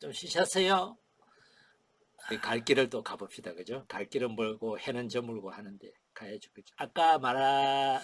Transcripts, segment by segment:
좀 쉬셨어요? 갈 길을 또 가봅시다. 그죠? 갈 길은 멀고 해는 저물고 하는데 가야죠. 그죠? 아까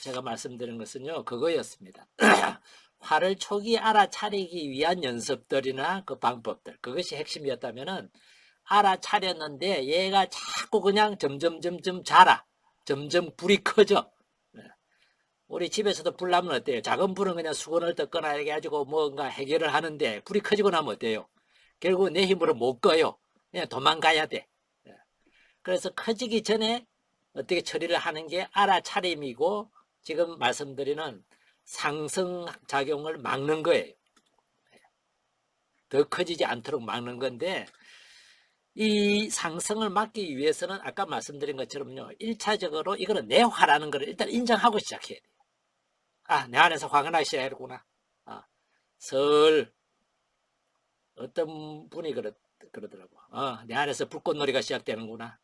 제가 말씀드린 것은요, 그거였습니다. 화를 초기 알아차리기 위한 연습들이나 그 방법들, 그것이 핵심이었다면은 알아차렸는데 얘가 자꾸 그냥 점점 자라. 점점 불이 커져. 네. 우리 집에서도 불 나면 어때요? 작은 불은 그냥 수건을 뜯거나 이렇게 가지고 뭔가 해결을 하는데 불이 커지고 나면 어때요? 결국 내 힘으로 못 꺼요. 그냥 도망가야 돼. 예. 그래서 커지기 전에 어떻게 처리를 하는 게 알아차림이고 지금 말씀드리는 상승작용을 막는 거예요. 더 커지지 않도록 막는 건데 이 상승을 막기 위해서는 아까 말씀드린 것처럼요. 1차적으로 이거는 내 화라는 걸 일단 인정하고 시작해야 돼요. 아, 내 안에서 화가 나기 시작했구나. 아, 어떤 분이 그러더라고. 내 안에서 불꽃놀이가 시작되는구나.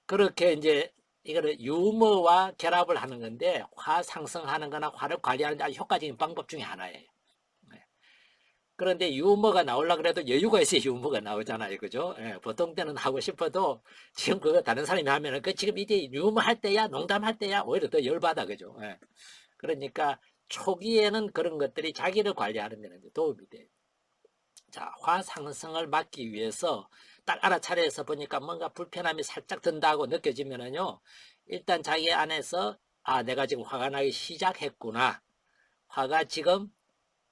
그렇게 이제 이거를 유머와 결합을 하는 건데 화 상승하는 거나 화를 관리하는 데 아주 효과적인 방법 중에 하나예요. 네. 그런데 유머가 나오려고 그래도 여유가 있어야 유머가 나오잖아요. 그죠? 예, 보통 때는 하고 싶어도 지금 그거 다른 사람이 하면은 그 지금 이제 유머 할 때야, 농담할 때야 오히려 더 열받아. 그죠? 예. 그러니까 초기에는 그런 것들이 자기를 관리하는 데는 도움이 돼요. 자, 화 상승을 막기 위해서 딱 알아차려서 보니까 뭔가 불편함이 살짝 든다고 느껴지면은요, 일단 자기 안에서 내가 지금 화가 나기 시작했구나. 화가 지금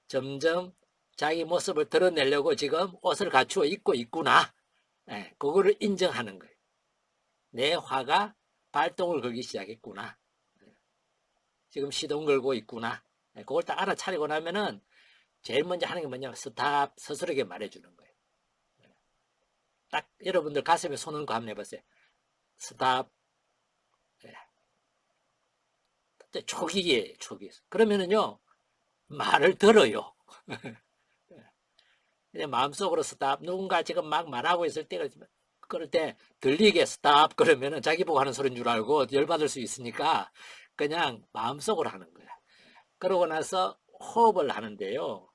점점 자기 모습을 드러내려고 지금 옷을 갖추어 입고 있구나. 예, 그거를 인정하는 거예요. 내 화가 발동을 걸기 시작했구나. 예, 지금 시동 걸고 있구나. 예, 그걸 딱 알아차리고 나면은 제일 먼저 하는 게 뭐냐면 스탑 스스로에게 말해주는 거예요. 딱 여러분들 가슴에 손 얹고 한번 해보세요. 스탑. 예. 초기에 초기. 그러면은요 말을 들어요. 마음속으로 스탑. 누군가 지금 막 말하고 있을 때 그럴 때 들리게 스탑 그러면은 자기 보고 하는 소리인 줄 알고 열받을 수 있으니까 그냥 마음속으로 하는 거야. 그러고 나서 호흡을 하는데요.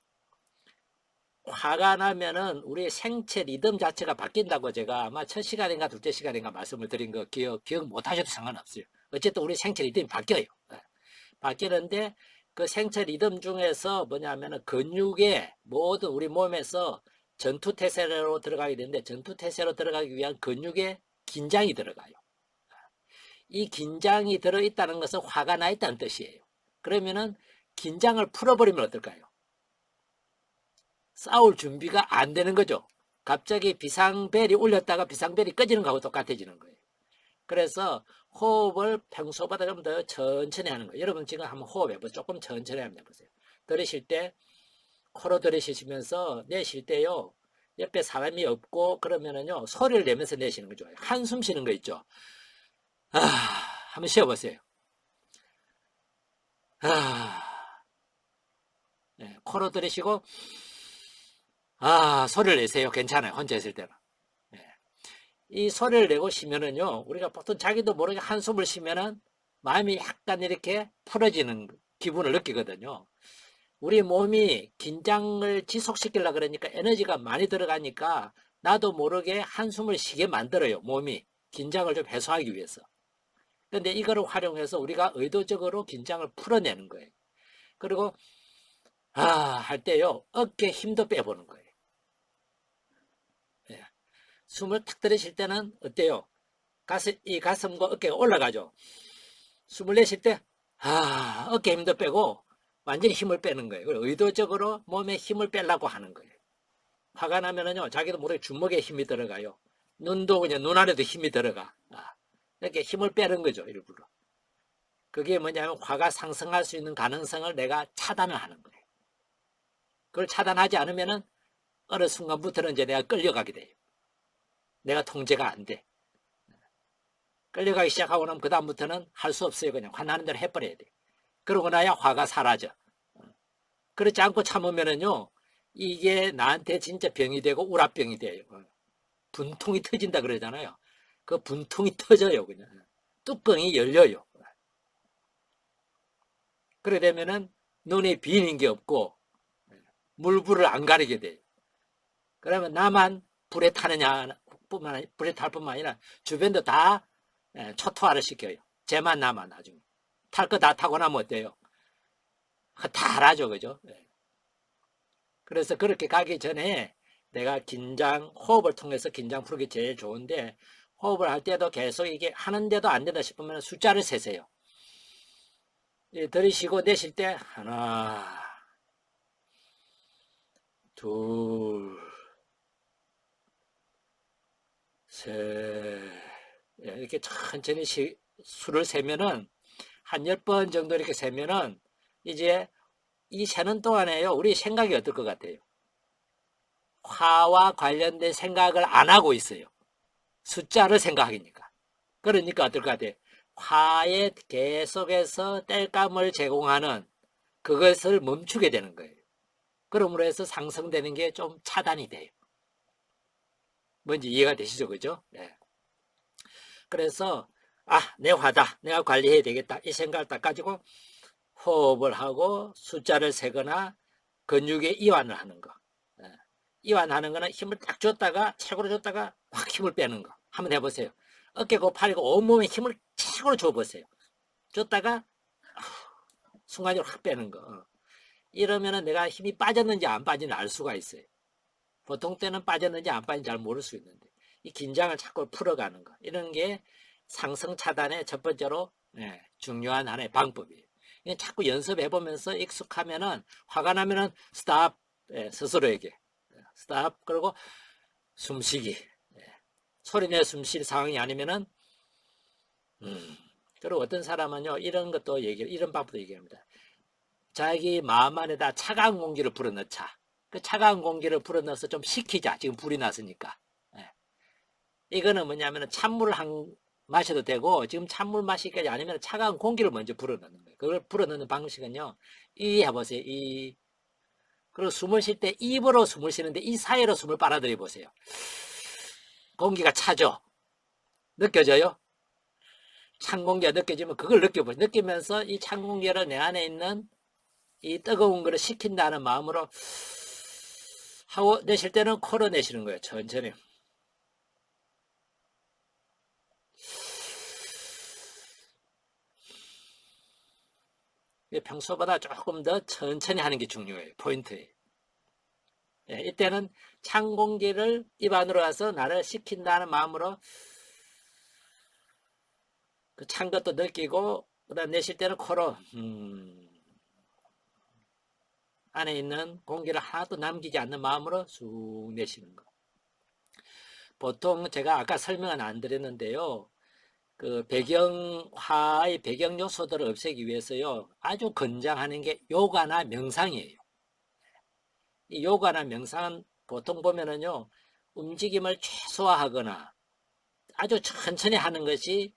화가 나면은 우리의 생체 리듬 자체가 바뀐다고 제가 아마 첫 시간인가 둘째 시간인가 말씀을 드린 거 기억 못 하셔도 상관없어요. 어쨌든 우리 생체 리듬이 바뀌어요. 바뀌는데 그 생체 리듬 중에서 뭐냐면은 근육의 모든 우리 몸에서 전투태세로 들어가게 되는데 전투태세로 들어가기 위한 근육의 긴장이 들어가요. 이 긴장이 들어있다는 것은 화가 나 있다는 뜻이에요. 그러면은 긴장을 풀어버리면 어떨까요? 싸울 준비가 안 되는 거죠. 갑자기 비상벨이 울렸다가 비상벨이 꺼지는 거하고 똑같아지는 거예요. 그래서 호흡을 평소보다 좀 더 천천히 하는 거예요. 여러분 지금 한번 호흡해보세요. 조금 천천히 한번 해보세요. 들으실 때 코로 들이쉬시면서 내쉴 때요. 옆에 사람이 없고 그러면은요. 소리를 내면서 내쉬는 거 좋아요. 한숨 쉬는 거 있죠. 한번 쉬어보세요. 네, 코로 들이쉬고 소리를 내세요. 괜찮아요. 혼자 있을 때는. 네. 이 소리를 내고 쉬면은요. 우리가 보통 자기도 모르게 한숨을 쉬면은 마음이 약간 이렇게 풀어지는 기분을 느끼거든요. 우리 몸이 긴장을 지속시키려고 그러니까 에너지가 많이 들어가니까 나도 모르게 한숨을 쉬게 만들어요. 몸이 긴장을 좀 해소하기 위해서. 근데 이거를 활용해서 우리가 의도적으로 긴장을 풀어내는 거예요. 그리고 할 때요. 어깨 힘도 빼보는 거예요. 예. 숨을 탁 들이쉴 때는 어때요? 이 가슴과 어깨가 올라가죠. 숨을 내쉴 때 어깨 힘도 빼고 완전히 힘을 빼는 거예요. 의도적으로 몸에 힘을 빼려고 하는 거예요. 화가 나면은요, 자기도 모르게 주먹에 힘이 들어가요. 눈도 그냥 눈 안에도 힘이 들어가. 이렇게 힘을 빼는 거죠, 일부러. 그게 뭐냐면 화가 상승할 수 있는 가능성을 내가 차단을 하는 거예요. 그걸 차단하지 않으면은 어느 순간부터는 이제 내가 끌려가게 돼요. 내가 통제가 안 돼. 끌려가기 시작하고 나면 그다음부터는 할 수 없어요. 그냥 화나는 대로 해버려야 돼. 그러고 나야 화가 사라져. 그렇지 않고 참으면은요, 이게 나한테 진짜 병이 되고 우라병이 돼요. 분통이 터진다 그러잖아요. 그 분통이 터져요, 그냥. 뚜껑이 열려요. 그래 되면은 눈에 비는 게 없고 물불을 안 가리게 돼요. 그러면 나만 불에 타느냐 불에 탈 뿐만 아니라 주변도 다 초토화를 시켜요. 쟤만 나만 나중에 탈 거 다 타고 나면 어때요? 허탈하죠, 그죠? 그래서 그렇게 가기 전에 내가 호흡을 통해서 긴장 풀기 제일 좋은데, 호흡을 할 때도 계속 이게 하는데도 안 된다 싶으면 숫자를 세세요. 들이쉬고 내쉴 때 하나, 둘, 셋, 이렇게 천천히 수를 세면은 한 10번 정도 이렇게 세면은 이제 이 세는 동안에요, 우리 생각이 어떨 것 같아요? 화와 관련된 생각을 안 하고 있어요. 숫자를 생각하니까. 그러니까 어떨 것 같아요? 화에 계속해서 땔감을 제공하는 그것을 멈추게 되는 거예요. 그러므로 해서 상승되는 게 좀 차단이 돼요. 뭔지 이해가 되시죠? 그죠? 네. 그래서 내 화다. 내가 관리해야 되겠다. 이 생각을 딱 가지고 호흡을 하고 숫자를 세거나 근육에 이완을 하는 거. 이완하는 거는 힘을 딱 줬다가 최고로 줬다가 확 힘을 빼는 거. 한번 해보세요. 어깨고 팔이고 온몸에 힘을 최고로 줘보세요. 줬다가 순간적으로 확 빼는 거. 이러면은 내가 힘이 빠졌는지 안 빠졌는지 알 수가 있어요. 보통 때는 빠졌는지 안 빠졌는지 잘 모를 수 있는데, 이 긴장을 자꾸 풀어가는 거, 이런 게 상승 차단의 첫 번째로 중요한 하나의 방법이에요. 자꾸 연습해보면서 익숙하면은, 화가 나면은 스탑, 스스로에게 스탑, 그리고 숨쉬기, 소리내 숨쉴 상황이 아니면은 그리고 어떤 사람은요, 이런 방법도 얘기합니다. 자기 마음 안에다 차가운 공기를 불어넣자. 그 차가운 공기를 불어넣어서 좀 식히자. 지금 불이 났으니까. 이거는 뭐냐면 찬물을 마셔도 되고, 지금 찬물 마시기까지 아니면 차가운 공기를 먼저 불어넣는 거예요. 그걸 불어넣는 방식은요, 이 해보세요. 그리고 숨을 쉴 때 입으로 숨을 쉬는데 이 사이로 숨을 빨아들여 보세요. 공기가 차죠? 느껴져요? 찬 공기가 느껴지면 그걸 느껴보세요. 느끼면서 이 찬 공기를 내 안에 있는 이 뜨거운 거를 식힌다는 마음으로 하고 내쉴 때는 코로 내쉬는 거예요. 천천히. 평소보다 조금 더 천천히 하는 게 중요해요. 포인트예요. 이때는 찬 공기를 입 안으로 가서 나를 식힌다는 마음으로 그 찬 것도 느끼고, 그다음 내쉴 때는 코로 안에 있는 공기를 하나도 남기지 않는 마음으로 쑥 내쉬는 거. 보통 제가 아까 설명은 안 드렸는데요, 그 화의 배경 요소들을 없애기 위해서요, 아주 권장하는 게 요가나 명상이에요. 이 요가나 명상은 보통 보면은요, 움직임을 최소화하거나 아주 천천히 하는 것이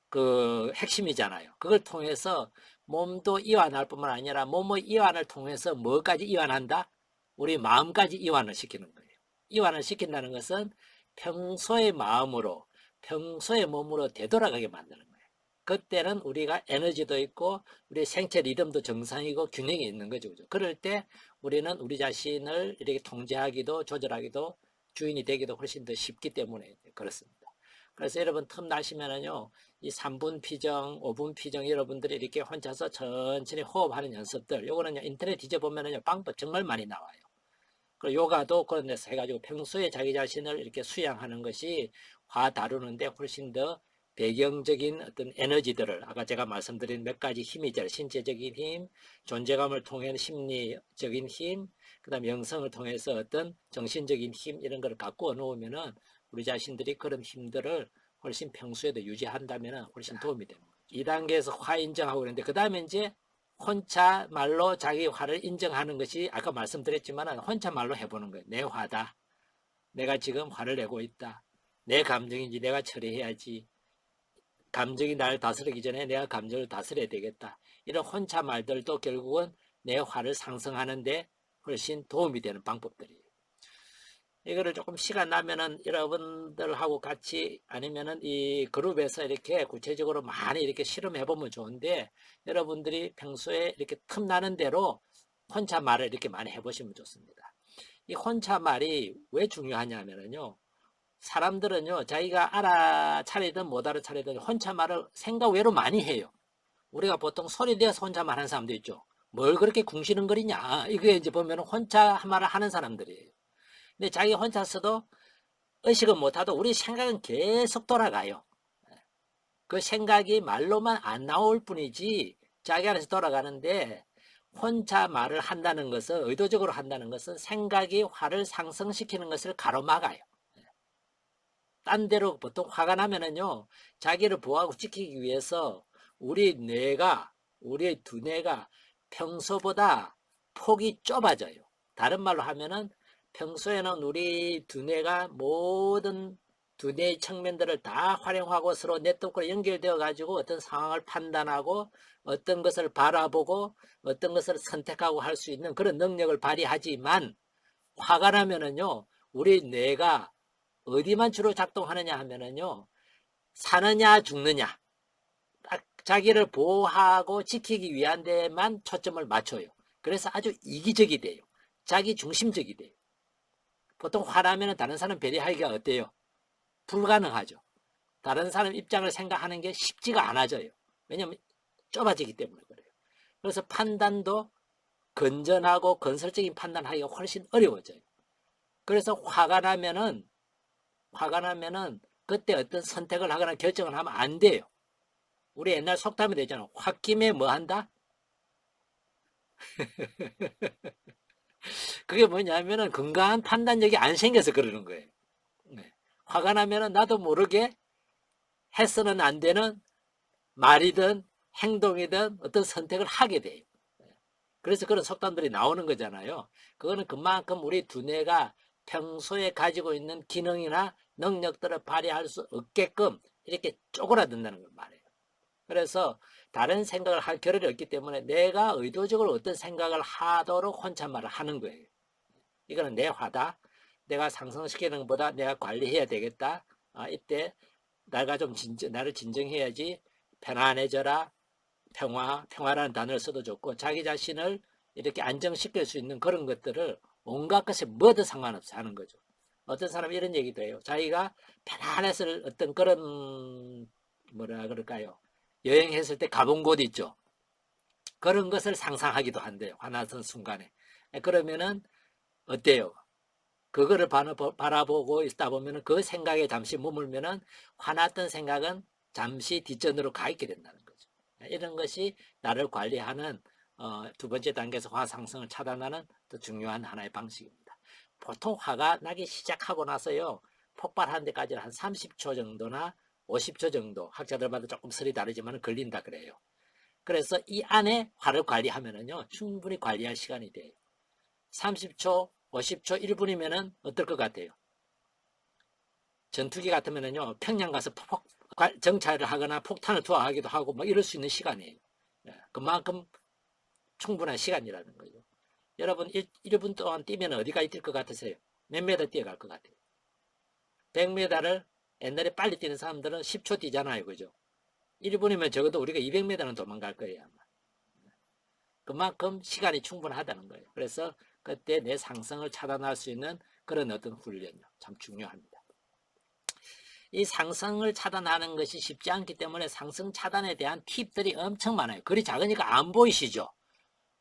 그 핵심이잖아요. 그걸 통해서 몸도 이완할 뿐만 아니라 몸의 이완을 통해서 뭐까지 이완한다? 우리 마음까지 이완을 시키는 거예요. 이완을 시킨다는 것은 평소의 마음으로, 평소의 몸으로 되돌아가게 만드는 거예요. 그때는 우리가 에너지도 있고 우리 생체 리듬도 정상이고 균형이 있는 거죠. 그죠? 그럴 때 우리는 우리 자신을 이렇게 통제하기도 조절하기도 주인이 되기도 훨씬 더 쉽기 때문에 그렇습니다. 그래서 여러분 틈 나시면은요, 이 3분 피정, 5분 피정, 여러분들이 이렇게 혼자서 천천히 호흡하는 연습들, 요거는 인터넷 뒤져보면은요, 방법 정말 많이 나와요. 그리고 요가도 그런 데서 해가지고 평소에 자기 자신을 이렇게 수양하는 것이 화 다루는데 훨씬 더 배경적인 어떤 에너지들을, 아까 제가 말씀드린 몇 가지 힘이죠. 신체적인 힘, 존재감을 통한 심리적인 힘, 그 다음에 영성을 통해서 어떤 정신적인 힘, 이런 걸 갖고 놓으면은 우리 자신들이 그런 힘들을 훨씬 평소에도 유지한다면 훨씬 도움이 됩니다. 2단계에서 화 인정하고 그러는데, 그 다음에 이제 혼자 말로 자기 화를 인정하는 것이, 아까 말씀드렸지만 혼자 말로 해보는 거예요. 내 화다. 내가 지금 화를 내고 있다. 내 감정인지 내가 처리해야지. 감정이 날 다스리기 전에 내가 감정을 다스려야 되겠다. 이런 혼자 말들도 결국은 내 화를 상승하는데 훨씬 도움이 되는 방법들이에요. 이거를 조금 시간 나면은 여러분들하고 같이 아니면은 이 그룹에서 이렇게 구체적으로 많이 이렇게 실험해 보면 좋은데, 여러분들이 평소에 이렇게 틈나는 대로 혼자 말을 이렇게 많이 해보시면 좋습니다. 이 혼잣말이 왜 중요하냐면요. 사람들은요, 자기가 알아차리든 못 알아차리든 혼잣말을 생각 외로 많이 해요. 우리가 보통 소리 내어서 혼잣말 하는 사람도 있죠. 뭘 그렇게 궁시렁거리냐. 이게 이제 보면 혼잣말을 하는 사람들이에요. 근데 자기 혼자 서도 의식은 못하도 우리 생각은 계속 돌아가요. 그 생각이 말로만 안 나올 뿐이지 자기 안에서 돌아가는데, 혼자 말을 한다는 것은, 의도적으로 한다는 것은 생각이 화를 상승시키는 것을 가로막아요. 딴 데로 보통 화가 나면은요, 자기를 보호하고 지키기 위해서 우리 두뇌가 평소보다 폭이 좁아져요. 다른 말로 하면은 평소에는 우리 두뇌가 모든 두뇌의 측면들을 다 활용하고 서로 네트워크로 연결되어 가지고 어떤 상황을 판단하고 어떤 것을 바라보고 어떤 것을 선택하고 할 수 있는 그런 능력을 발휘하지만, 화가 나면은요, 우리 뇌가 어디만 주로 작동하느냐 하면은요, 사느냐 죽느냐, 딱 자기를 보호하고 지키기 위한 데만 초점을 맞춰요. 그래서 아주 이기적이 돼요. 자기 중심적이 돼요. 보통 화나면 다른 사람 배려하기가 어때요? 불가능하죠. 다른 사람 입장을 생각하는 게 쉽지가 않아져요. 왜냐하면 좁아지기 때문에 그래요. 그래서 판단도 건전하고 건설적인 판단하기가 훨씬 어려워져요. 그래서 화가 나면은 그때 어떤 선택을 하거나 결정을 하면 안 돼요. 우리 옛날 속담이 되잖아. 홧김에 뭐 한다? 그게 뭐냐면은 건강한 판단력이 안 생겨서 그러는 거예요. 네. 화가 나면은 나도 모르게 해서는 안 되는 말이든 행동이든 어떤 선택을 하게 돼요. 그래서 그런 속담들이 나오는 거잖아요. 그거는 그만큼 우리 두뇌가 평소에 가지고 있는 기능이나 능력들을 발휘할 수 없게끔 이렇게 쪼그라든다는 걸 말해요. 그래서 다른 생각을 할 겨를이 없기 때문에 내가 의도적으로 어떤 생각을 하도록 혼잣말을 하는 거예요. 이거는 내 화다. 내가 상승시키는 것보다 내가 관리해야 되겠다. 이때 나를 진정해야지. 편안해져라. 평화라는 단어를 써도 좋고, 자기 자신을 이렇게 안정시킬 수 있는 그런 것들을 온갖 것에 뭐든 상관없이 하는 거죠. 어떤 사람은 이런 얘기도 해요. 자기가 편안해서 어떤 그런, 뭐라 그럴까요? 여행했을 때 가본 곳 있죠. 그런 것을 상상하기도 한대요. 화났던 순간에. 그러면은 어때요? 그거를 바라보고 있다 보면은 그 생각에 잠시 머물면은 화났던 생각은 잠시 뒷전으로 가 있게 된다는 거죠. 이런 것이 나를 관리하는 두 번째 단계에서 화 상승을 차단하는 또 중요한 하나의 방식입니다. 보통 화가 나기 시작하고 나서요, 폭발하는 데까지는 한 30초 정도나 50초 정도, 학자들마다 조금 설이 다르지만 걸린다 그래요. 그래서 이 안에 화를 관리하면은요, 충분히 관리할 시간이 돼요. 30초, 50초, 1분이면은 어떨 것 같아요? 전투기 같으면은요, 평양 가서 정찰을 하거나 폭탄을 투하하기도 하고 뭐 이럴 수 있는 시간이에요. 그만큼 충분한 시간이라는 거죠. 여러분 1분 동안 뛰면 어디까지 뛸 것 같으세요? 몇 미터 뛰어갈 것 같아요? 100m를 옛날에 빨리 뛰는 사람들은 10초 뛰잖아요. 그죠? 1분이면 적어도 우리가 200m는 도망갈 거예요. 아마. 그만큼 시간이 충분하다는 거예요. 그래서 그때 내 상승을 차단할 수 있는 그런 어떤 훈련이 참 중요합니다. 이 상승을 차단하는 것이 쉽지 않기 때문에 상승 차단에 대한 팁들이 엄청 많아요. 글이 작으니까 안 보이시죠?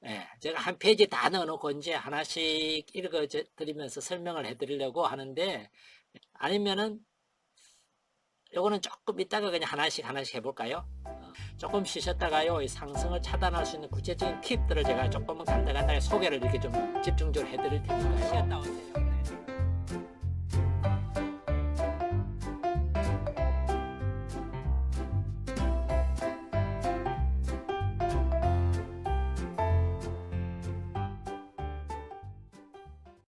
예, 제가 한 페이지 다 넣어놓고 이제 하나씩 읽어드리면서 설명을 해드리려고 하는데, 아니면은 요거는 조금 이따가 그냥 하나씩 해볼까요? 조금 쉬셨다가요, 이 상승을 차단할 수 있는 구체적인 팁들을 제가 조금은 간단하게 소개를 이렇게 좀 집중적으로 해드릴 테니까요. 쉬었다 오세요.